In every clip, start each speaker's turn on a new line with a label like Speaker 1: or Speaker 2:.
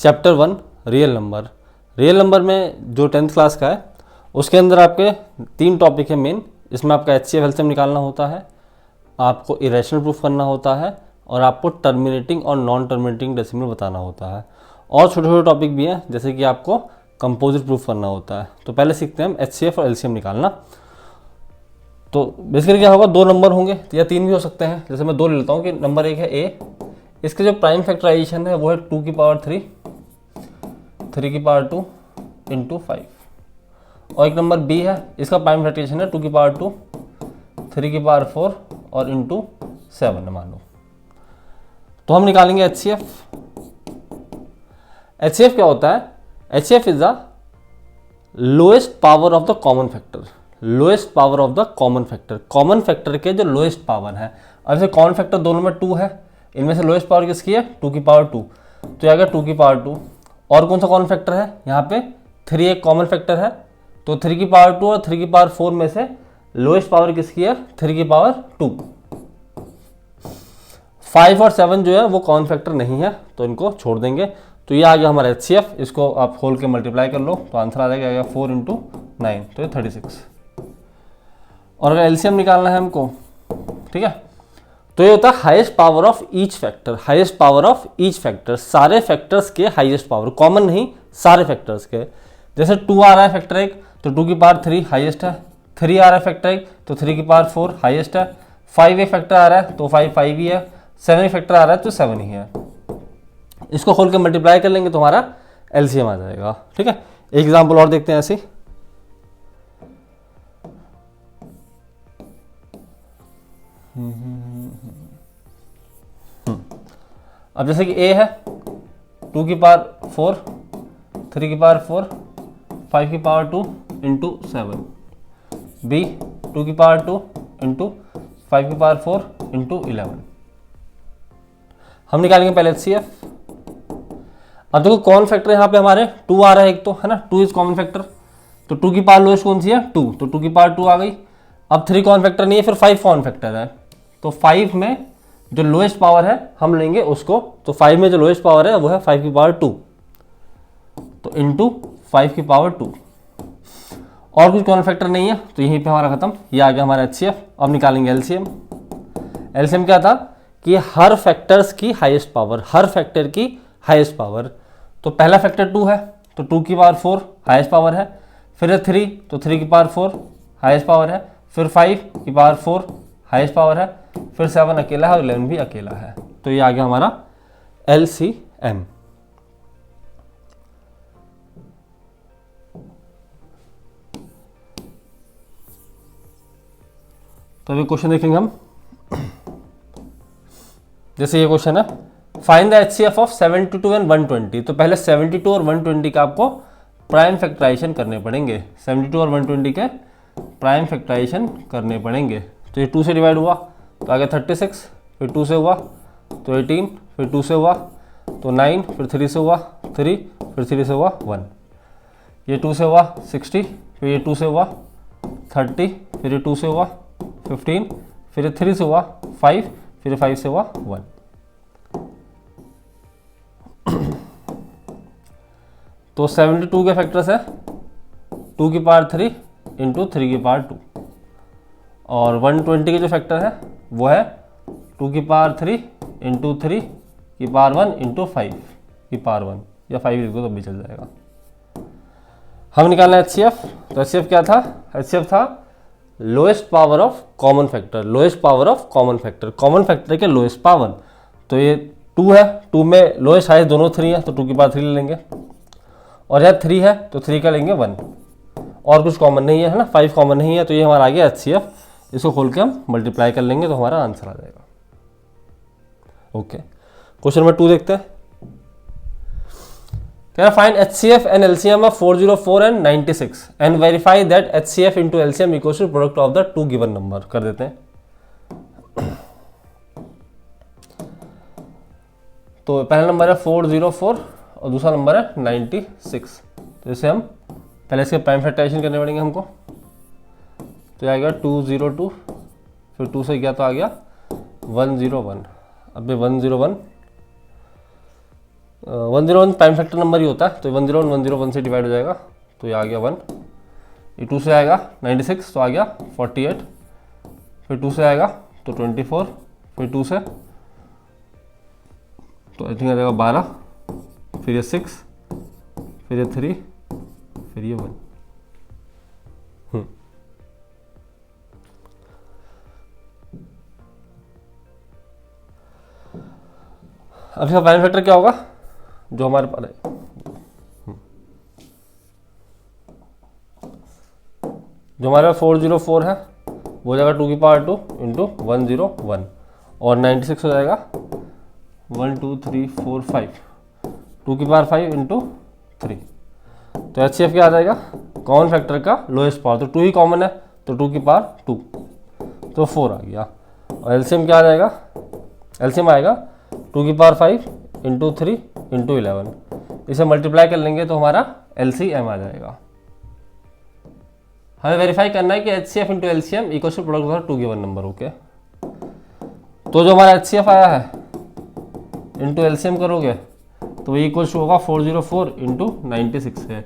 Speaker 1: Chapter 1 real number. Real number में जो 10th class का है उसके अंदर आपके 3 टॉपिक है मेन। इसमें आपका HCF एलसीएम निकालना होता है, आपको इरेशनल प्रूफ करना होता है और आपको टर्मिनेटिंग और नॉन टर्मिनेटिंग डेसिमल बताना होता है। और छोटे छोटे टॉपिक भी हैं जैसे कि आपको कंपोजिट प्रूफ करना होता है। तो पहले सीखते हैं हम HCF और एलसीएम निकालना। तो बेसिकली क्या होगा, 2 नंबर होंगे या 3 भी हो सकते हैं। जैसे मैं 2 ले लेता हूँ कि नंबर 1 है A, इसके जो प्राइम फैक्टराइजेशन है वो है 2 की पावर 3, 3 की पावर 2 इंटू 5। और एक नंबर B है, इसका प्राइम फैक्टराइजेशन है 2 की पावर 2, 3 की पावर 4 और इंटू 7 है मान लो। तो हम निकालेंगे HCF। HCF क्या होता है? HCF is the lowest power of the common factor. Lowest power of the common factor, common factor के जो लोएस्ट पावर है। अब जैसे कॉमन फैक्टर दोनों में 2 है, इनमें से लोएस्ट पावर किसकी है? 2 की पावर 2, तो ये आ गया 2 की पावर 2। और कौन सा कॉमन फैक्टर है? यहाँ पे 3 एक कॉमन फैक्टर है, तो 3 की पावर 2 और 3 की पावर 4 में से लोएस्ट पावर किसकी है? 3 की पावर 2। 5 और 7 जो है वो कॉमन फैक्टर नहीं है, तो इनको छोड़ देंगे। तो ये आ गया हमारा HCF। इसको आप खोल के मल्टीप्लाई कर लो तो आंसर आ जाएगा 4 इंटू 9, तो ये 36। और अगर एलसीएम निकालना है हमको, ठीक है, तो ये होता है highest power of each factor. Highest power of each factor, सारे फैक्टर्स के हाईएस्ट पावर, कॉमन नहीं, सारे फैक्टर्स के। जैसे 2 आ रहा है फैक्टर 1 तो 2 की पावर 3 हाईएस्ट है, 3 आ रहा है फैक्टर 1 तो 3 की पावर 4 हाईएस्ट है, 5 एक फैक्टर आ रहा है तो 5 ही है, 7 एक फैक्टर आ रहा है तो 7 ही है। इसको खोल के मल्टीप्लाई कर लेंगे तो हमारा एलसीएम आ जाएगा। ठीक है, एक एग्जांपल और देखते हैं ऐसे। अब जैसे कि A है 2 की पावर 4, 3 की पावर 4, 5 की पावर 2 इंटू 7। B 2 की पावर 2 इंटू 5 की पावर 4 इंटू 11। हम निकालेंगे पहले HCF। अब देखो कॉमन फैक्टर यहाँ पे हमारे 2 आ रहा है एक, तो है ना, 2 इज कॉमन फैक्टर, तो 2 की पावर लोएस्ट कौन सी है? 2, तो 2 की पावर 2 आ गई। अब 3 कॉमन फैक्टर नहीं है, फिर 5 कॉमन फैक्टर है, तो 5 में जो लोएस्ट पावर है हम लेंगे उसको, तो 5 में जो लोएस्ट पावर है वो है 5 की पावर 2, तो इंटू 5 की पावर 2। और कुछ कॉमन फैक्टर नहीं है तो यहीं पे हमारा खत्म। ये आ गया हमारा HCF। अब निकालेंगे एलसीएम। एलसीएम क्या था कि हर फैक्टर्स की हाईएस्ट पावर, हर फैक्टर की हाईएस्ट पावर। तो पहला फैक्टर 2 है तो 2 की पावर 4 हाईएस्ट पावर है, फिर 3 तो 3 की पावर 4 हाईएस्ट पावर है, फिर 5 की पावर 4 हाईएस्ट पावर है, फिर 7 अकेला है और 11 भी अकेला है। तो ये आ गया हमारा LCM। तो अभी क्वेश्चन देखेंगे हम। जैसे ये क्वेश्चन है, find the HCF of 72 and 120। तो पहले 72 और 120 का आपको प्राइम फैक्टराइजेशन करने पड़ेंगे। 72 और 120 के प्राइम फैक्टराइजेशन करने पड़ेंगे। तो ये 2 से डिवाइड हुआ तो आ गया 36, फिर 2 से हुआ तो 18, फिर 2 से हुआ तो 9, फिर 3 से हुआ 3, फिर 3 से हुआ 1। ये 2 से हुआ 60, फिर ये 2 से हुआ 30, फिर ये 2 से हुआ 15, फिर ये 3 से हुआ 5, फिर 5 से हुआ 1। तो 72 के फैक्टर्स है 2 की पावर 3 इंटू 3 की पावर 2, और 120 के जो फैक्टर है वो है 2 की पावर 3 इंटू 3 की पावर 1 इंटू 5 की पावर 1, या 5 लिख दो तो भी चल जाएगा। हम निकालना है HCF। तो HCF क्या था? HCF था lowest power of common factor. Lowest power of common factor, common factor के लोएस्ट पावर। तो ये 2 है, 2 में लोएस्ट हाईएस्ट दोनों 3 है तो 2 की पावर 3 ले लेंगे, और यह 3 है तो 3 का लेंगे 1। और कुछ कॉमन नहीं है ना, 5 कॉमन नहीं है, तो ये हमारा आ गया HCF। इसको खोल के हम मल्टीप्लाई कर लेंगे तो हमारा आंसर आ जाएगा। ओके, क्वेश्चन नंबर 2 देखते हैं। कह रहा find HCF and LCM of 404 and 96 and verify that HCF into LCM equals to product of the 2 given number. कर देते हैं। तो पहला नंबर है 404 और दूसरा नंबर है 96। तो इसे हम पहले इसके प्राइम फैक्टराइजेशन करने पड़ेंगे हमको। तो ये आ गया 202, फिर 2 से गया तो आ गया 101। अब ये 101 101 प्राइम फैक्टर नंबर ही होता है, तो 101 से डिवाइड हो जाएगा, तो ये आ गया 1। ये 2 से आएगा 96, तो आ गया 48। फिर 2 से आएगा तो 24, फिर 2 से तो आई थिंक आ जाएगा 12, फिर ये 6, फिर ये 3, फिर ये 1। अब इसका प्राइम फैक्टर क्या होगा जो हमारे पास है, जो हमारे पास 404 है वो हो जाएगा 2 की पावर 2 इंटू 101, और 96 हो जाएगा 1 2 3 4 5, 2 की पावर 5 इंटू 3। तो HCF क्या आ जाएगा, कॉमन फैक्टर का लोएस्ट पावर, तो 2 ही कॉमन है तो 2 की पावर 2, तो 4 आ गया। और एलसीएम क्या आ जाएगा, एलसीएम आएगा 2 की पावर 5 इंटू 3 इंटू 11, इसे मल्टीप्लाई कर लेंगे तो हमारा LCM आ जाएगा। हमें वेरीफाई करना है कि HCF into LCM equal to product of 2 given number. Okay, तो जो हमारा HCF आया है इंटू LCM करोगे तो ये इक्वल टू होगा 404 इंटू 96 है,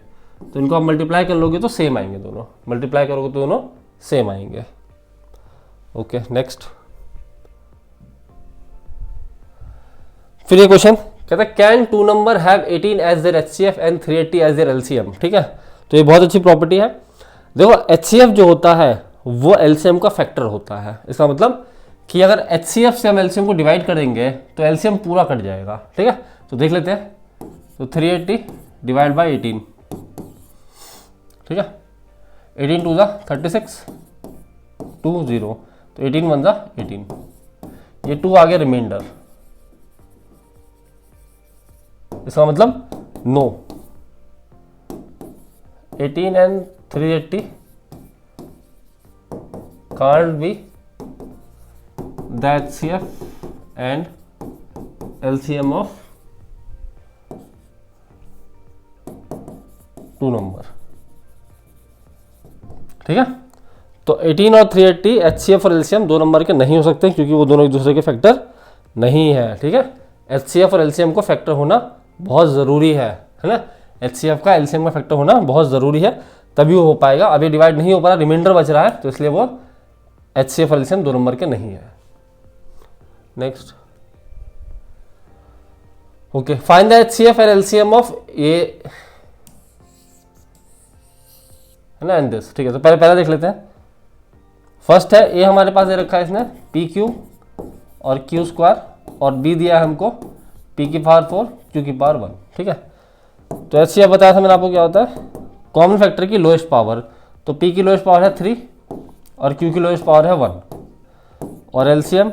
Speaker 1: तो इनको आप मल्टीप्लाई कर लोगे तो सेम आएंगे, दोनों मल्टीप्लाई करोगे तो दोनों सेम आएंगे। Okay, next. फिर ये क्वेश्चन कहता है can 2 number have 18 as their HCF and 380 as their LCM। ठीक है, तो ये बहुत अच्छी प्रॉपर्टी है। देखो HCF जो होता है वो LCM का फैक्टर होता है, इसका मतलब कि अगर HCF से हम LCM को डिवाइड कर देंगे तो LCM पूरा कट जाएगा। ठीक है, तो देख लेते हैं, तो 380 डिवाइड बाई 18, ठीक है, 18 2 ज़ा 36 2 0, तो 18 1 ज़ा 18, ये 2 आ गया रिमाइंडर, इसका मतलब no 18 and 380 can't be the HCF and LCM of 2 number. ठीक है, तो 18 और 380 HCF और LCM 2 नंबर के नहीं हो सकते क्योंकि वो दोनों एक दूसरे के फैक्टर नहीं है। ठीक है, HCF और LCM को फैक्टर होना बहुत ज़रूरी है ना, HCF का LCM का फैक्टर होना बहुत ज़रूरी है, तभी वो हो पाएगा। अभी डिवाइड नहीं हो पा रहा, रिमाइंडर बच रहा है, तो इसलिए वो HCF और LCM 2 नंबर के नहीं है। Next, okay, find the HCF and LCM of a है ना एंड दिस। ठीक है, तो पहले देख लेते हैं। फर्स्ट है ए, हमारे पास दे रखा है इसने PQ और Q स्क्वायर, और B दिया है हमको P की पावर 4 Q की पावर 1। ठीक है, तो HCF बताया था मैंने आपको क्या होता है, कॉमन फैक्टर की लोएस्ट पावर, तो P की लोएस्ट पावर है 3 और Q की लोएस्ट पावर है 1, और LCM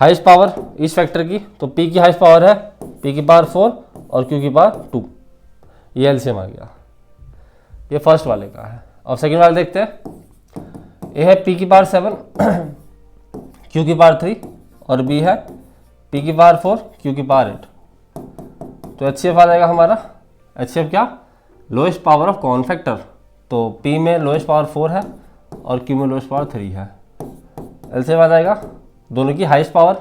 Speaker 1: हाईएस्ट पावर इस फैक्टर की, तो P की हाईएस्ट पावर है P की पावर 4 और Q की पावर 2, ये LCM आ गया। ये फर्स्ट वाले का है। और सेकंड वाले देखते हैं, ए है P की पावर 7 Q की पावर 3, और B है P की पावर 4 Q की पावर 8, तो HCF आ जाएगा हमारा, HCF क्या, lowest power of common factor, तो P में लोएस्ट पावर 4 है और Q में लोएस्ट पावर 3 है। LCM आ जाएगा दोनों की हाईएस्ट पावर,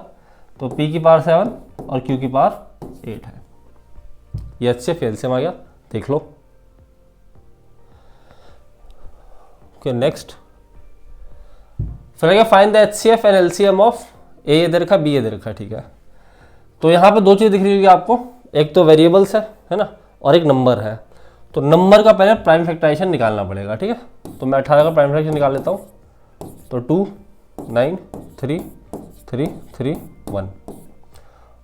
Speaker 1: तो P की पावर 7 और Q की पावर 8 है। ये HCF LCM आ गया, देख लो। Okay, next. फिर आएगा find the HCF and LCM of a दे रखा, B दे रखा। ठीक है, तो यहाँ पे दो चीज़ दिख रही होगी आपको, एक तो वेरिएबल्स है ना, और एक नंबर है। तो नंबर का पहले प्राइम फैक्टराइजेशन निकालना पड़ेगा। ठीक है, तो मैं 18 का प्राइम फैक्टराइजेशन निकाल लेता हूँ, तो 2 9 3 3 3 1,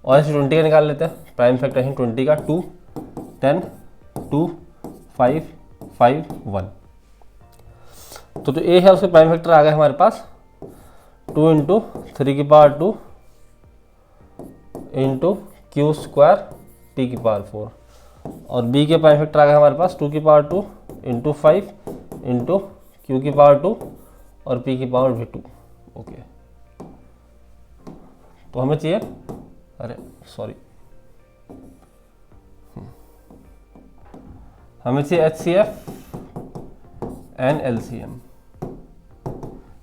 Speaker 1: और ऐसे 20 का निकाल लेते हैं प्राइम फैक्टराइजेशन 20 का, 2 10 2 5 5 1, तो ए है उसके प्राइम फैक्टर आ गए हमारे पास 2 इंटू 3 की power 2 into Q square P की पावर 4, और B के प्राइम फैक्टर आ गया हमारे पास 2 की पावर 2 इंटू 5 इंटू Q की पावर 2 और P की पावर भी 2। ओके, तो हमें चाहिए, अरे सॉरी, हमें चाहिए HCF एंड LCM।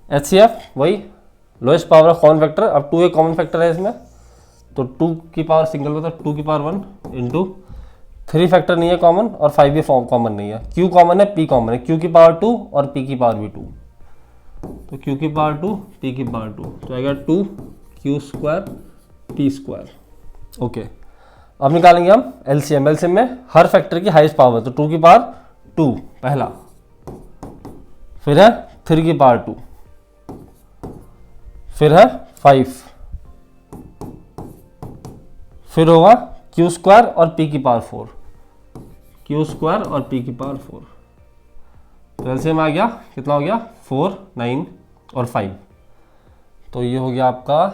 Speaker 1: HCF वही lowest power of common factor, अब 2 एक कॉमन फैक्टर है इसमें, तो 2 की पावर सिंगल होता है 2 की पावर 1 इंटू 3 फैक्टर नहीं है कॉमन और 5 भी कॉमन नहीं है, q कॉमन है, p कॉमन है, q की पावर 2 और p की पावर भी 2, तो q की पावर 2 p की पावर 2, तो आएगा 2 q square p square. Okay, अब निकालेंगे हम एलसीएम। एलसीएम में हर फैक्टर की हाईएस्ट पावर, तो 2 की पावर 2 पहला, फिर है 3 की पावर 2, फिर है 5, फिर होगा q स्क्वायर और p की पावर 4, q स्क्वायर और p की पावर 4, तो एलसीएम आ गया कितना हो गया 4, 9 और 5, तो ये हो गया आपका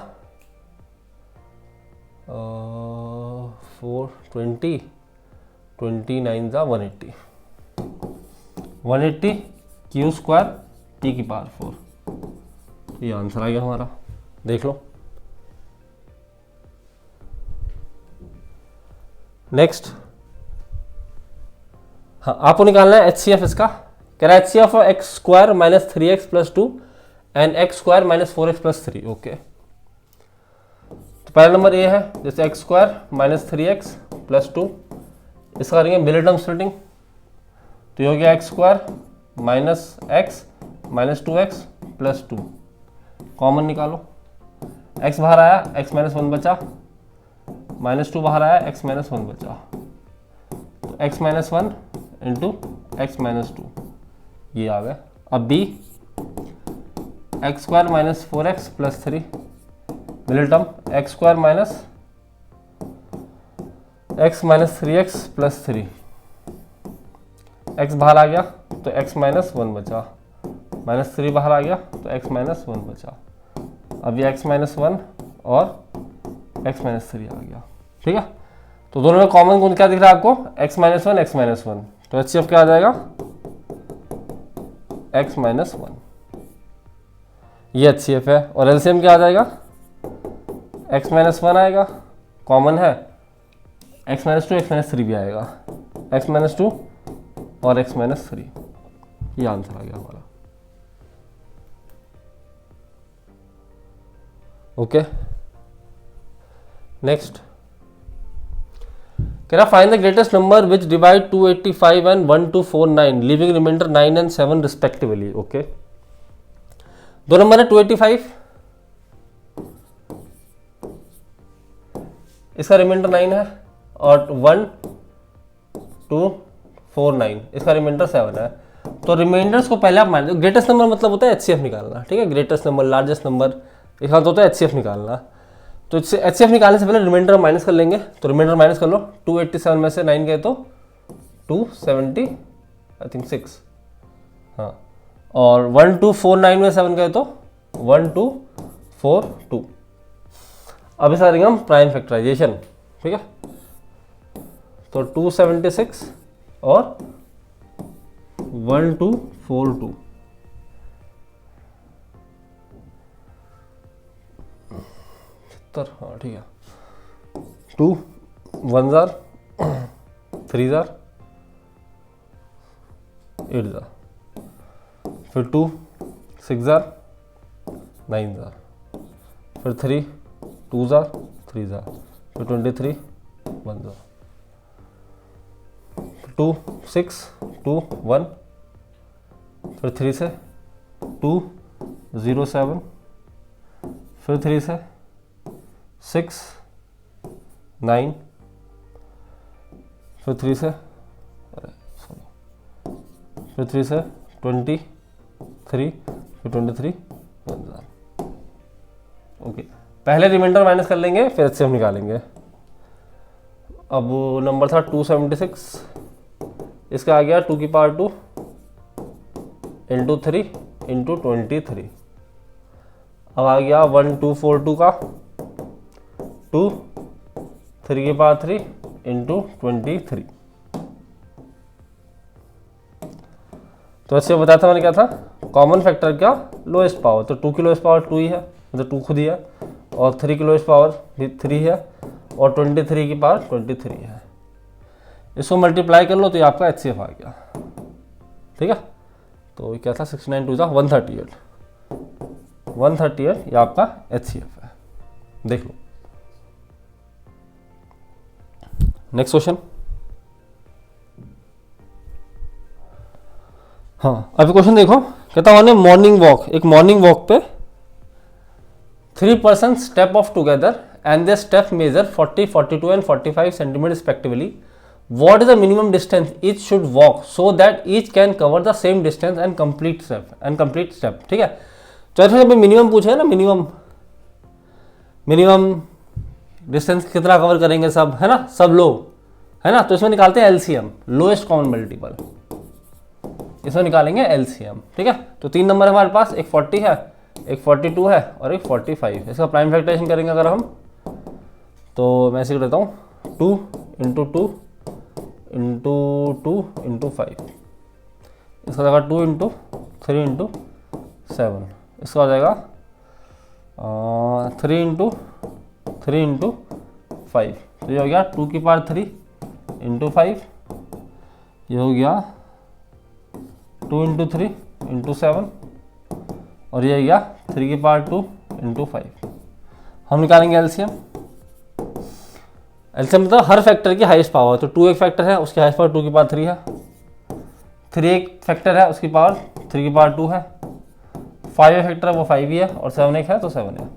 Speaker 1: 4, 20, 29 ज़ा 180, 180 q स्क्वायर p की पावर 4, तो ये आंसर आ गया हमारा, देख लो। नेक्स्ट, हाँ आपको निकालना है HCF इसका, कह रहा है HCF of x square minus 3x plus 2 and x square minus 4x plus 3। Okay, तो पहला नंबर ये है, जैसे x square minus 3x plus 2, इसका करेंगे मिडिल टर्म स्प्लिटिंग, तो ये हो गया x square minus x minus 2x plus 2, common निकालो, x बाहर आया, x माइनस 1 बचा, माइनस 2 बाहर आया, x माइनस 1 बचा, तो x minus 1 into x minus 2 ये आ गया। अब b x square minus 4x plus 3, middle term x square minus x minus 3x plus 3, x बाहर आ गया तो x माइनस 1 बचा, माइनस 3 बाहर आ गया तो x माइनस 1 बचा, अब ये x माइनस 1 और x माइनस 3 आ गया, ठीक है। तो दोनों में कॉमन कौन क्या दिख रहा है आपको, x माइनस 1 x माइनस 1, तो HCF क्या आ जाएगा x माइनस 1, ये HCF है, और LCM क्या आ जाएगा x माइनस 1 आएगा, कॉमन है x माइनस 2 x माइनस 3 भी आएगा, x माइनस 2 और x माइनस 3, ये आंसर आ गया हमारा। ओके, नेक्स्ट कह रहा find the greatest number which divide 285 and 1249 leaving remainder 9 and 7 respectively. Okay, दो नंबर है 285, इसका रिमाइंडर 9 है, और 1249 इसका रिमाइंडर 7 है, तो रिमाइंडर्स को पहले आप मान लो, ग्रेटेस्ट नंबर मतलब होता है HCF निकालना, ठीक है, ग्रेटेस्ट नंबर लार्जेस्ट नंबर, इसका होता है HCF निकालना, तो इससे HCF निकालने से पहले रिमाइंडर माइनस कर लेंगे, तो रिमाइंडर माइनस कर लो, 287 में से 9 गए तो 270 आई थिंक 6, हाँ, और 1249 में 7 गए तो 1242। अब इसे करेंगे हम प्राइम फैक्टराइजेशन, ठीक है, तो 276 और 1242, हाँ ठीक है, 2 1 जार 3 जार 8 जार, फिर 2 6 जार 9 जार, फिर 3 2 जार 3 जार, फिर 23 1 जार, 2 6 2 1, फिर 3 से 2 0 7, फिर 3 से 6 9, फिर 3 से फिर 3 से 23, फिर 23 1 जार। ओके, पहले रिमाइंडर माइनस कर लेंगे फिर HCF निकालेंगे। अब वो नंबर था 276, इसका आ गया 2 की पावर 2 इंटू 3 इंटू 23, अब आ गया 1242 का 2 3 की पावर 3 इंटू 23, तो ऐसे बताया था मैंने क्या था, कॉमन फैक्टर का लोएस्ट पावर, तो 2 की लोएस्ट पावर 2 ही है, मतलब 2 खुद ही है, और 3 की लोएस्ट पावर भी 3 है, और 23 की पावर 23 है, इसको मल्टीप्लाई कर लो तो ये आपका HCF आ गया, ठीक है। तो क्या था 69 2 138, 138 ये आपका HCF है, देख लो। Next question. हाँ अभी क्वेश्चन देखो, कहता हूँ मॉर्निंग वॉक, एक मॉर्निंग वॉक पे 3 person step off together and they step measure 40, 42 and 45 centimetre respectively. What is the minimum distance each should walk so that each can cover the same distance and complete step? ठीक है, तो ऐसे जब minimum पूछे है ना, minimum distance कितना cover करेंगे सब, है ना, सब लोग, है ना, तो इसमें निकालते हैं एलसीएम, लोएस्ट कॉमन मल्टीपल, इसमें निकालेंगे एलसीएम। ठीक है, तो 3 नंबर हमारे पास, एक 40 है, एक 42 है और एक 45। इसका प्राइम फैक्टराइजेशन करेंगे अगर हम, तो मैं ऐसे लेता हूँ 2 इंटू 2 इंटू 2 इंटू 5, इसका जाएगा 2 इंटू 3 इंटू 7, इसका हो जाएगा 3 इंटू 3 इंटू 5, तो ये हो गया 2 की पावर 3 इंटू 5, ये हो गया 2 इंटू 3 इंटू 7 और ये हो गया 3 की पावर 2 इंटू 5। हम निकालेंगे एलसीएम। एलसीएम मतलब हर फैक्टर की हाईएस्ट पावर, तो 2 एक फैक्टर है, उसकी हाईएस्ट पावर 2 की पावर 3 है, 3 एक फैक्टर है, उसकी पावर 3 की पावर 2 है, 5 एक फैक्टर है वो 5 ही है और 7 एक है तो 7 है,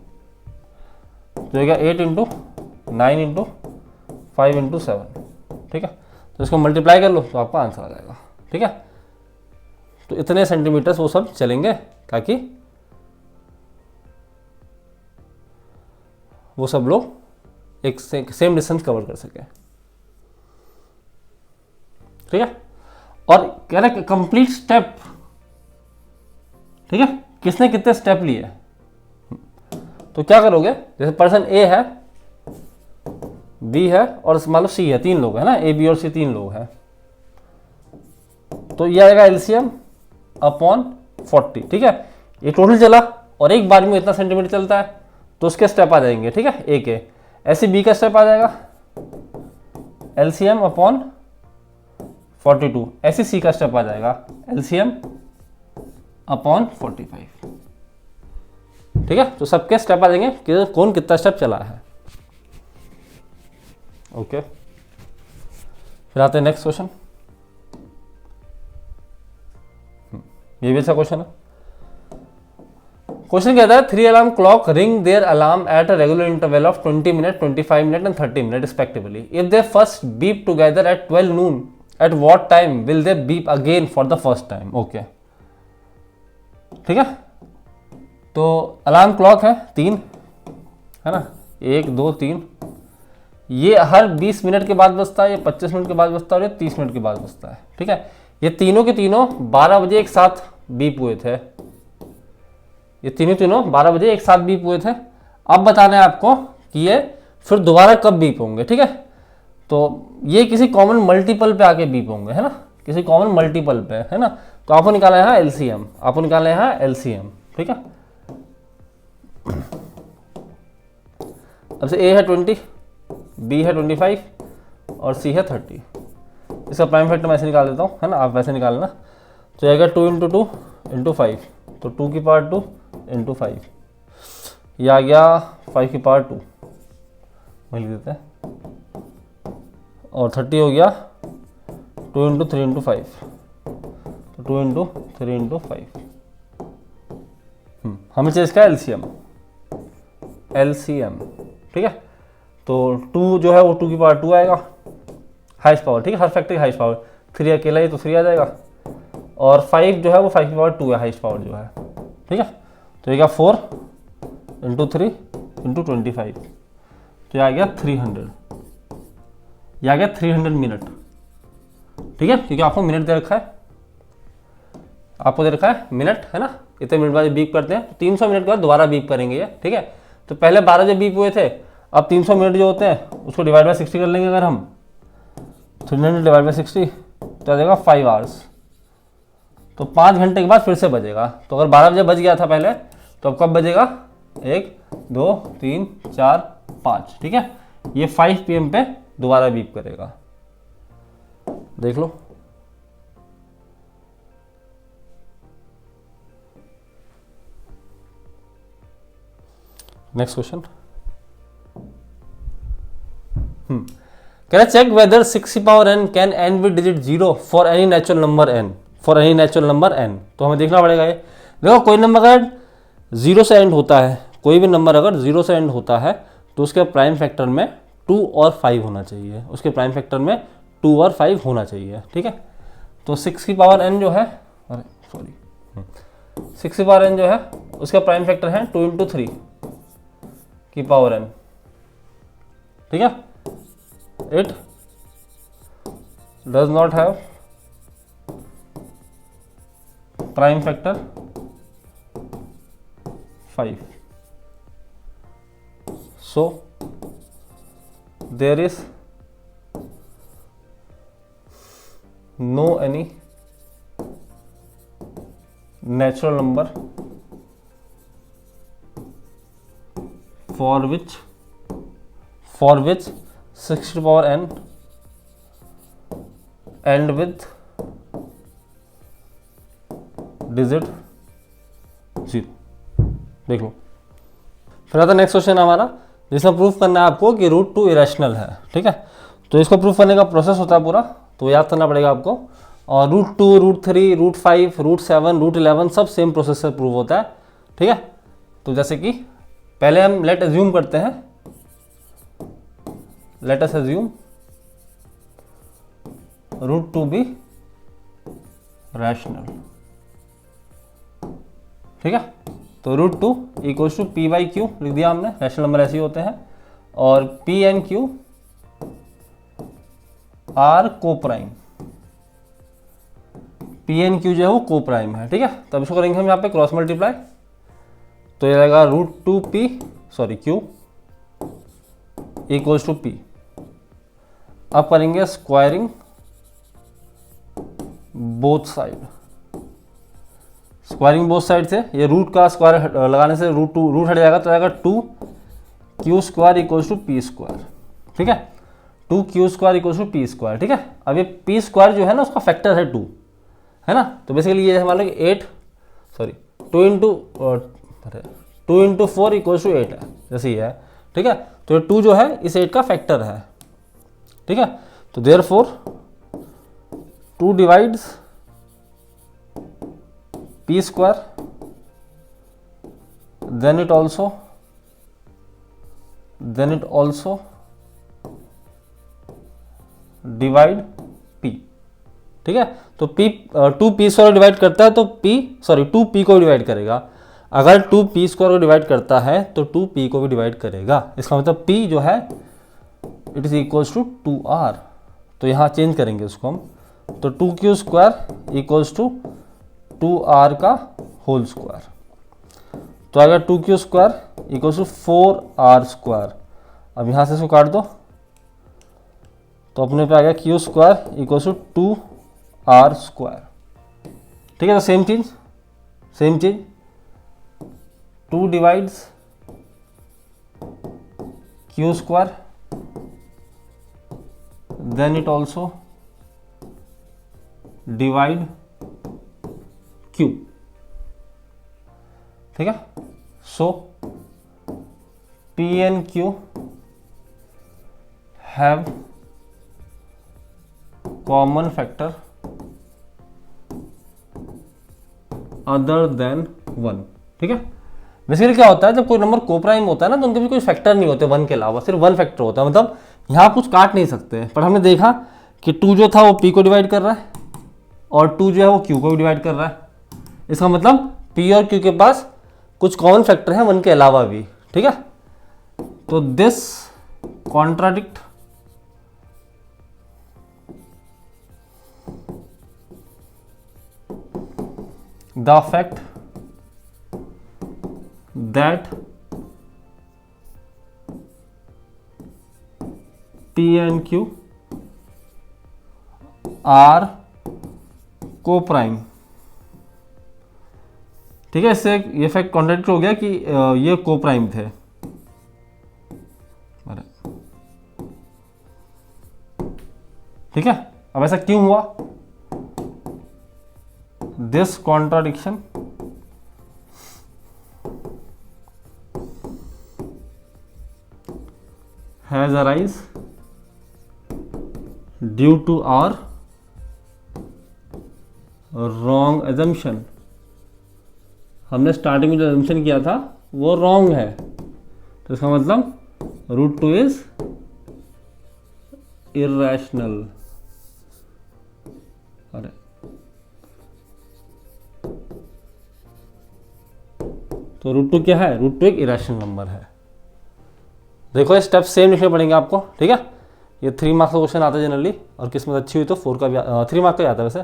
Speaker 1: तो ये 8 इंटू 9 इंटू 5 इंटू 7। ठीक है, तो इसको मल्टीप्लाई कर लो तो आपका आंसर आ जाएगा। ठीक है, तो इतने सेंटीमीटर्स वो सब चलेंगे ताकि वो सब लोग एक सेम डिस्टेंस कवर कर सके। ठीक है, और कह रहे कंप्लीट स्टेप। ठीक है, किसने कितने स्टेप लिए, तो क्या करोगे, जैसे पर्सन ए है, बी है और मान लो सी है, 3 लोग है ना, ए बी और सी 3 लोग हैं, तो ये आएगा एलसीएम अपॉन 40। ठीक है, ये टोटल चला और एक बार में इतना सेंटीमीटर चलता है तो उसके स्टेप आ जाएंगे। ठीक है, ए के, ऐसे बी का स्टेप आ जाएगा एलसीएम अपॉन 42, ऐसे सी का स्टेप आ जाएगा एलसीएम अपॉन 45। ठीक है, तो सबके स्टेप आ जाएंगे कि कौन कितना स्टेप चला है। ओके, फिर आते हैं नेक्स्ट क्वेश्चन। ये भी अच्छा क्वेश्चन है। क्वेश्चन कहता है 3 alarm clock ring their alarm at a regular interval of 20 minutes, 25 minutes and 30 minutes respectively. If they first beep together at 12 noon, at what time will they beep again for the first time? Okay. ठीक है, तो alarm clock है 3, है ना, 1 2 3, ये हर 20 minute के बाद बजता है, ये 25 मिनट के बाद बजता है और ये 30 मिनट के बाद बजता है। ठीक है, ये तीनों के तीनों 12 बजे एक साथ बीप हुए थे, ये तीनों 12 बजे एक साथ बीप हुए थे। अब बताना है आपको कि ये फिर दोबारा कब बीप होंगे। ठीक है, तो ये किसी कॉमन मल्टीपल पे आके बीप होंगे, है ना, किसी कॉमन मल्टीपल पे, है ना, तो आपको निकाला है यहाँ एलसीएम, आपको निकाला है यहाँ एलसीएम। ठीक है, अब से ए है 20, बी है 25 और सी है 30। इसका प्राइम फैक्टर मैं ऐसे निकाल देता हूँ, है ना, आप वैसे निकालना, तो आएगा 2 इंटू 2 इंटू 5, तो 2 की पावर 2 इंटू 5, यह आ गया 5 की पावर 2, वही लिख देते हैं, और 30 हो गया 2 इंटू 3 इंटू 5, तो 2 इंटू 3 इंटू 5। हमें चाहिए इसका एलसीएम, एलसीएम। ठीक है, तो 2 जो है वो 2 की पावर 2 आएगा, हाईएस्ट पावर। ठीक है, हर फैक्टर की हाईएस्ट पावर, 3 अकेला ही तो 3 आ जाएगा, और 5 जो है वो 5 की पावर 2 है, हाईएस्ट पावर जो है। ठीक है, तो ये 4 इंटू 3 इंटू 25, तो ये आ गया 300, ये आ गया 300 मिनट। ठीक है, क्योंकि आपको मिनट दे रखा है, आपको दे रखा है मिनट, है ना, इतने मिनट बाद बीप करते हैं, तो 300 मिनट के बाद दोबारा बीप करेंगे ये। ठीक है, तो पहले 12 जब बीप हुए थे, अब 300 मिनट जो होते हैं उसको डिवाइड बाय 60 कर लेंगे अगर हम, 300 डिवाइड बाय 60 तो आ जाएगा 5 आवर्स, तो 5 घंटे के बाद फिर से बजेगा। तो अगर 12 बजे बज गया था पहले, तो अब कब बजेगा, 1 2 3 4 5। ठीक है, ये 5 PM पे दोबारा बीप करेगा, देख लो। नेक्स्ट क्वेश्चन, कह कह रहे चेक वेदर 6 की power n can and with digit 0 for any natural number n, for any natural number n। तो हमें देखना पड़ेगा ये, देखो कोई नंबर अगर 0 से एंड होता है, कोई भी नंबर अगर 0 से एंड होता है तो उसके प्राइम फैक्टर में 2 और 5 होना चाहिए, उसके प्राइम फैक्टर में 2 और 5 होना चाहिए, ठीक है। तो 6 की पावर n जो है, अरे सॉरी 6 की पावर n जो है उसका प्राइम फैक्टर है 2 × 3 की पावर n, ठीक है। It does not have prime factor 5, so there is no any natural number for which 6 to power n end with digit 0। देख लो। फिर आता नेक्स्ट क्वेश्चन हमारा, जिसमें प्रूफ करना है आपको कि √2 इरेशनल है, ठीक है। तो इसको प्रूफ करने का प्रोसेस होता है पूरा, तो याद करना पड़ेगा आपको। और √2, √3, √5, √7, √11 सब सेम प्रोसेस से प्रूव होता है, ठीक है। तो जैसे कि पहले हम लेट अज्यूम करते हैं, लेट अस अज्यूम √2 भी रैशनल, ठीक है। तो √2 इक्वल्स टू p/q लिख दिया हमने, रैशनल नंबर ऐसे ही होते हैं। और p and q आर को प्राइम, p and q जो है वो को प्राइम है, ठीक है। तब इसको करेंगे हम यहाँ पे क्रॉस मल्टीप्लाई, तो ये रहेगा √2p sorry q equals to p। अब करेंगे squaring both side, squaring both side से ये रूट का स्क्वायर लगाने से रूट हट जाएगा, तो आएगा 2q² इक्वल्स टू p², ठीक है। 2q² इक्वल्स टू p², ठीक है। अब ये p² जो है ना उसका फैक्टर है 2, है ना। तो बेसिकली ये हमारा 2 × 4 इक्वल्स टू 8 है, जैसे ये है, ठीक है। तो ये 2 जो है इस 8 का फैक्टर है, ठीक है। तो therefore 2 divides p², then it also divide p, ठीक है। तो p 2p² डिवाइड करता है तो 2p को डिवाइड करेगा। अगर 2p² को डिवाइड करता है तो 2p को भी डिवाइड करेगा। इसका मतलब p जो है it is equals to 2r, तो यहाँ चेंज करेंगे उसको हम, तो 2q² इक्वल्स टू 2r का होल स्क्वायर। तो अगर 2q² इक्वल्स टू 4r², अब यहाँ से इसको काट दो तो अपने पे आ गया q² इक्वल्स टू 2r², ठीक है। तो सेम चीज 2 divides q², then it also divide q, ठीक है। So p and q have common factor other than 1, ठीक है। बेसिकली क्या होता है, जब कोई नंबर कोप्राइम होता है ना तो उनके भी कोई फैक्टर नहीं होते 1 के अलावा, सिर्फ 1 फैक्टर होता है। मतलब यहाँ कुछ काट नहीं सकते, पर हमने देखा कि 2 जो था वो p को डिवाइड कर रहा है और 2 जो है वो q को भी डिवाइड कर रहा है। इसका मतलब p और q के पास कुछ कॉमन फैक्टर है 1 के अलावा भी, ठीक है। तो this contradict the fact that p and q are coprime, ठीक है। इससे ये फैक्ट कॉन्ट्रैक्ट हो गया कि ये को प्राइम थे, ठीक है। अब ऐसा क्यों हुआ, this contradiction has arise due to our wrong assumption, हमने स्टार्टिंग में जो एजम्पशन किया था वो रॉन्ग है, तो इसका मतलब रूट 2 इज इर्रेशनल। अरे तो रूट 2 क्या है? रूट 2 एक इरेशनल नंबर है। देखो ये स्टेप सेम लिखने पड़ेंगे आपको, ठीक है। ये 3 मार्क्स का क्वेश्चन आता है जनरली, और किस्मत अच्छी हुई तो 4 का भी 3 मार्क्स का ही आता है, वैसे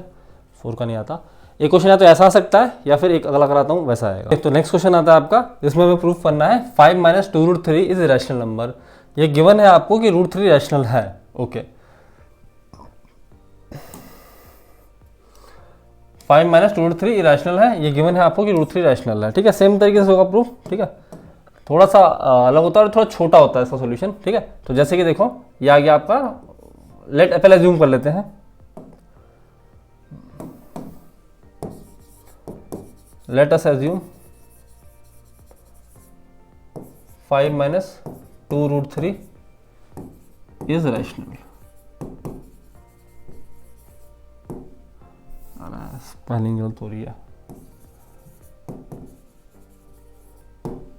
Speaker 1: 4 का नहीं आता। एक क्वेश्चन या तो ऐसा आ सकता है या फिर एक अगला कराता हूँ वैसा आएगा। तो नेक्स्ट क्वेश्चन आता है आपका, जिसमें हमें प्रूफ करना है 5 minus 2 root 3 is irrational number. ये गिवन है आपको कि रूट 3 रैशनल है, ओके। 5 माइनस 2 रूट 3 इरेशनल है, ये गिवन है आपको कि रूट 3 रैशनल है, ठीक है। सेम तरीके से होगा प्रूफ, ठीक है। थोड़ा सा अलग होता है और थोड़ा छोटा होता है इसका सॉल्यूशन, ठीक है। तो जैसे कि देखो ये आ गया आपका, लेट पहले अज्यूम कर लेते हैं, let us assume 5 minus 2 root 3 is rational. Spelling गलत हो रही है,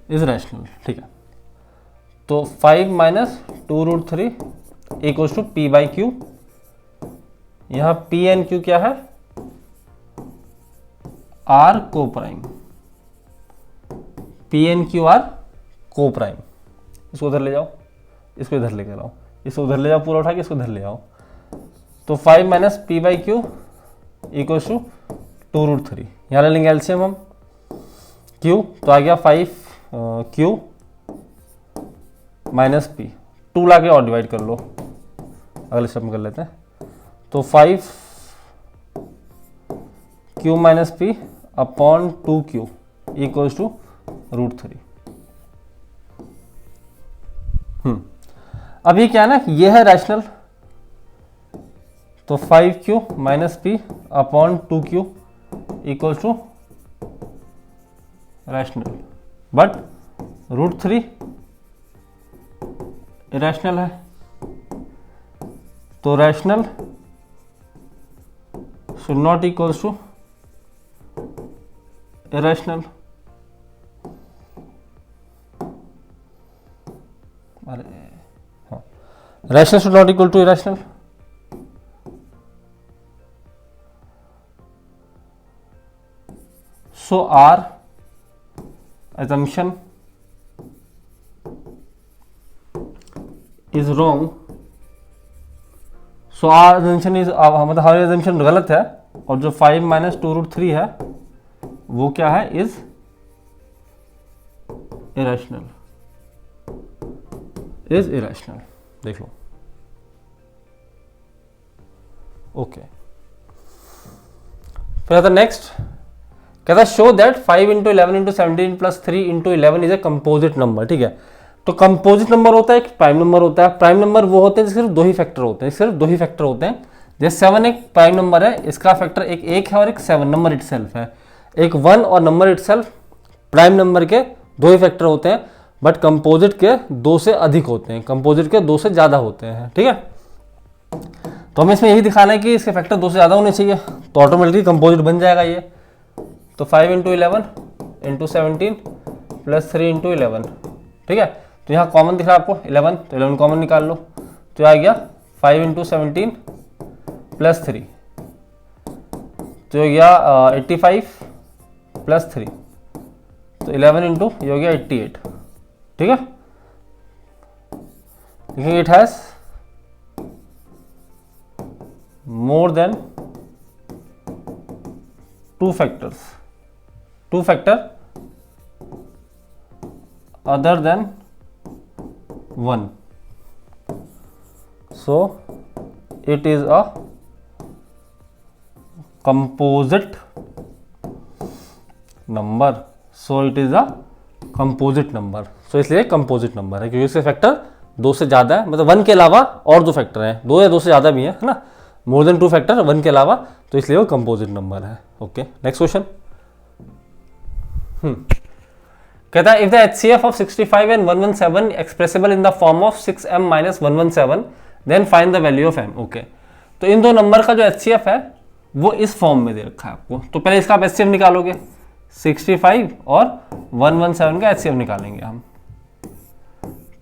Speaker 1: इज रैशनल, ठीक है। तो 5 minus 2 root 3 equals to p by q. यहां पी एन क्यू क्या है? Are coprime, p and q are coprime. इसको उधर ले जाओ, इसको इधर लेकर आओ, इसको उधर ले जाओ, पूरा उठा के इसको उधर ले आओ। तो 5 minus p by q equals to 2 root 3। यहाँ ले लेंगे एलसीएम हम, क्यू तो आ गया 5 क्यू माइनस पी, 2 ला के और डिवाइड कर लो, अगले स्टेप में कर लेते हैं। तो 5 q minus p upon 2 q equals to root 3। अब ये क्या है ना, ये है रैशनल, तो 5 q minus p upon 2 q equals to rational, but root 3 irrational है। तो rational should not equals to irrational. अरे हाँ, rational should not equal to irrational. So our assumption is wrong. So our assumption is मतलब हमारी assumption गलत है, और जो 5 माइनस 2 रूट 3 है वो क्या है? Is irrational, is irrational. देख लो, ओके। फिर आता नेक्स्ट, कहता है show that 5 into 11 into 17 plus 3 into 11 is a composite number, ठीक है। तो कंपोजिट नंबर होता है, एक प्राइम नंबर होता है। प्राइम नंबर वो होते हैं सिर्फ 2 ही फैक्टर होते हैं, सिर्फ 2 ही फैक्टर होते हैं। जैसे 7 एक प्राइम नंबर है, इसका फैक्टर एक है और एक 7 नंबर इटसेल्फ है। एक 1 और नंबर इटसेल्फ प्राइम नंबर के 2 ही फैक्टर होते हैं, बट कंपोजिट के 2 से अधिक होते हैं, कंपोजिट के 2 से ज़्यादा होते हैं, ठीक है। तो हमें इसमें यही दिखाना है कि इसके फैक्टर 2 से ज़्यादा होने चाहिए, तो ऑटोमेटिकली कंपोजिट बन जाएगा ये। तो 5 इंटू 11 इंटू 17 प्लस 3 इंटू 11, ठीक है। तो यहाँ कॉमन दिख रहा है आपको 11, तो 11 कॉमन निकाल लो, तो आ गया 5 इंटू 17 प्लस 3, तो हो गया 85 प्लस 3, तो 11 इंटू ये हो गया 88, ठीक है। लिखेंगे it has more than 2 factors, 2 factor other than 1, so it is a composite number, so it is a composite number, so इसलिए composite number है क्योंकि इसके फैक्टर 2 से ज़्यादा है, मतलब 1 के अलावा और 2 फैक्टर हैं, 2 या 2 से ज़्यादा भी है ना, मोर देन 2 फैक्टर 1 के अलावा, तो इसलिए वो कंपोजिट नंबर है, ओके। नेक्स्ट क्वेश्चन कहता है if the HCF of 65 and 117 expressible in the form of 6m minus 117 then find the value of m, okay. तो इन दो नंबर का जो HCF है वो इस फॉर्म में दे रखा है आपको। तो पहले इसका आप HCF निकालोगे, 65 और 117 का HCF निकालेंगे हम।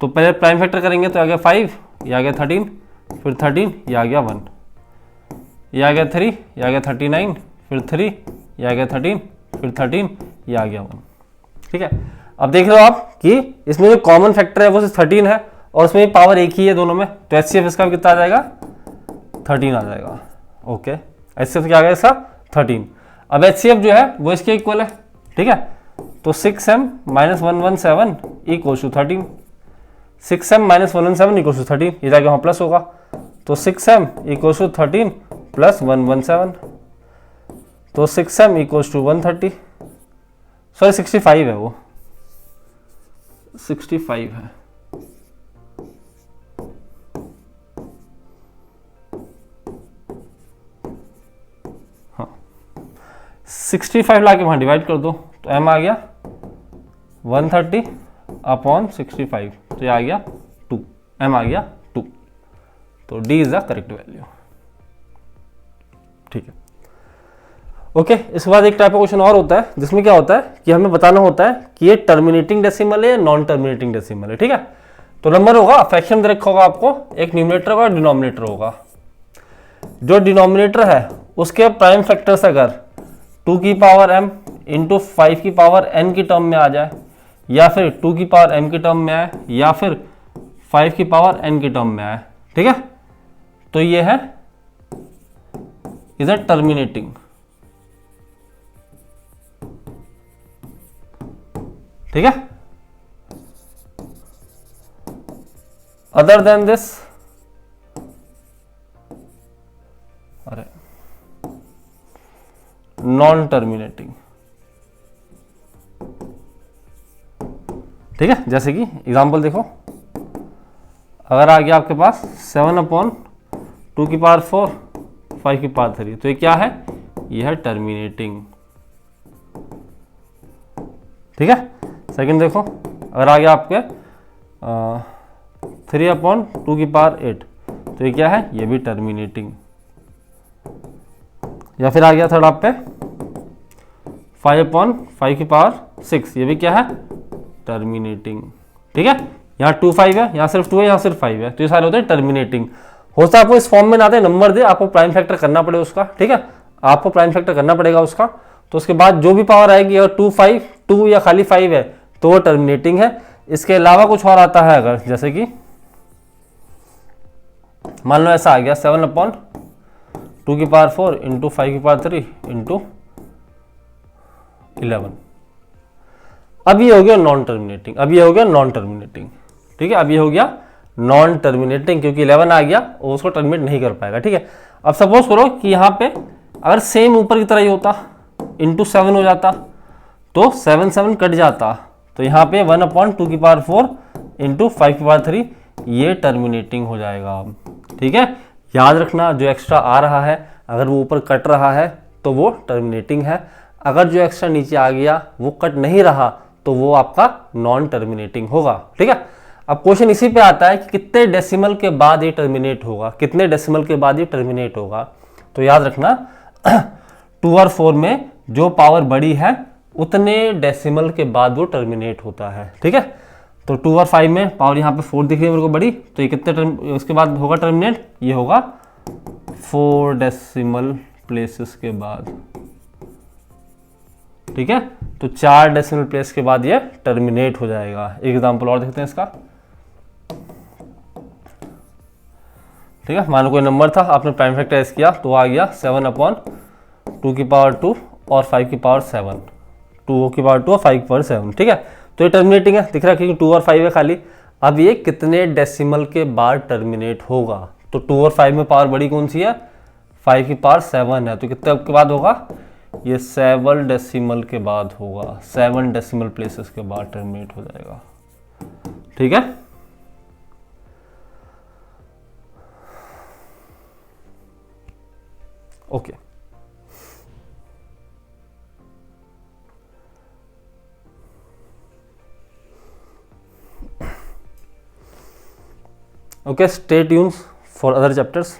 Speaker 1: तो पहले प्राइम फैक्टर करेंगे तो आ गया 5, ये आ गया 13, फिर 13, ये आ गया 1, ये आ गया 3, ये आ गया 39, फिर 3, ये आ गया 13, फिर 13, ये आ गया 1। ठीक है, अब देख रहे हो आप कि इसमें जो कॉमन फैक्टर है वो 13 है और उसमें पावर एक ही है दोनों में, तो HCF इसका कितना आ जाएगा, 13 आ जाएगा। ओके, HCF क्या आ गया इसका 13। अब HCF जो है वो इसके इक्वल है। ठीक है, तो 6m - 117 equal to 13, 6m - 117 equal to 13, ये जाके वहाँ प्लस होगा, तो 6m इक्वल टू 13 प्लस 117, तो 6m इक्वल टू 130, सॉरी 65 है वो, 65 है। हाँ, 65 लाके वहां डिवाइड कर दो तो m आ गया 130 अपॉन 65, तो ये आ गया 2, m आ गया 2, तो d is the correct value. ठीक है, ओके। इसके बाद एक टाइप का क्वेश्चन और होता है जिसमें क्या होता है कि हमें बताना होता है कि ये टर्मिनेटिंग डेसिमल है या नॉन टर्मिनेटिंग डेसिमल है। ठीक है, तो नंबर होगा, फ्रैक्शन दे रखा होगा आपको, एक न्यूमरेटर होगा, डिनोमिनेटर होगा। जो डिनोमिनेटर है उसके प्राइम फैक्टर से अगर 2 की पावर m इंटू 5 की पावर n की टर्म में आ जाए, या फिर 2 की पावर m की टर्म में आए, या फिर 5 की पावर n की टर्म में आए, ठीक है, तो ये है इज अ टर्मिनेटिंग। ठीक है, अदर देन दिस, अरे नॉन टर्मिनेटिंग। ठीक है, जैसे कि एग्जांपल देखो, अगर आ गया आपके पास 7/2 की पावर 4 5 की पावर 3, तो ये क्या है, ये है टर्मिनेटिंग। ठीक है, सेकंड देखो, अगर आ गया आपके 3/2 की पावर 8, तो ये क्या है, ये भी टर्मिनेटिंग। या फिर आ गया थर्ड आप पे 5/5 की पावर 6, ये भी क्या है, टर्मिनेटिंग। ठीक है, यहाँ 2 5 है, यहाँ सिर्फ 2 है, यहाँ सिर्फ 5 है, तो ये सारे होते हैं टर्मिनेटिंग। होता है आपको इस फॉर्म में ना आते नंबर दे, आपको प्राइम फैक्टर करना पड़े उसका। ठीक है, आपको प्राइम फैक्टर करना पड़ेगा उसका, तो उसके बाद जो भी पावर आएगी, अगर 2 5 2 या खाली 5 है तो वो टर्मिनेटिंग है। इसके अलावा कुछ और आता है, अगर जैसे कि मान लो ऐसा आ गया 7/2 की पावर 4 इंटू 5 की पावर 3 इंटू 11, अब ये हो गया नॉन टर्मिनेटिंग, अब ये हो गया नॉन टर्मिनेटिंग। ठीक है, अब ये हो गया नॉन टर्मिनेटिंग, क्योंकि 11 आ गया और उसको टर्मिनेट नहीं कर पाएगा। ठीक है, अब सपोज करो कि यहाँ पे अगर सेम ऊपर की तरह ही होता, इंटू 7 हो जाता, तो 7 7 कट जाता, तो यहाँ पे 1/2 की पावर 4 इंटू 5 की पावर 3, ये टर्मिनेटिंग हो जाएगा। ठीक है, याद रखना, जो एक्स्ट्रा आ रहा है अगर वो ऊपर कट रहा है तो वो टर्मिनेटिंग है, अगर जो एक्स्ट्रा नीचे आ गया वो कट नहीं रहा तो वो आपका नॉन टर्मिनेटिंग होगा। ठीक है, अब क्वेश्चन इसी पे आता है कि कितने डेसिमल के बाद ये टर्मिनेट होगा, कितने डेसिमल के बाद ये टर्मिनेट होगा। तो याद रखना 2 और 4 में जो पावर बड़ी है उतने डेसिमल के बाद वो टर्मिनेट होता है। ठीक है, तो 2 और 5 में पावर यहाँ पे 4 दिख रही है मेरे को बड़ी, तो ये कितने उसके बाद होगा टर्मिनेट, ये होगा 4 डेसिमल प्लेसेस के बाद। ठीक है, तो 4 डेसिमल प्लेस के बाद ये टर्मिनेट हो जाएगा। एक एग्जांपल और देखते हैं इसका। ठीक है, मान लो कोई नंबर था, आपने प्राइम फैक्टराइज किया तो आ गया 7/2 की पावर 2 और 5 की पावर 7, 2 की पावर 2 और 5 की पावर 7। ठीक है, तो ये टर्मिनेटिंग है, दिख रहा है क्योंकि 2 और 5 है खाली। अब ये कितने डेसिमल के बाद टर्मिनेट होगा, तो 2 और 5 में पावर बड़ी कौन सी है, 5 की पावर 7 है, तो कितने के बाद होगा, ये 7 डेसिमल के बाद होगा, 7 डेसिमल प्लेसेस के बाद टर्मिनेट हो जाएगा। ठीक है, okay. Okay, stay tuned for other chapters.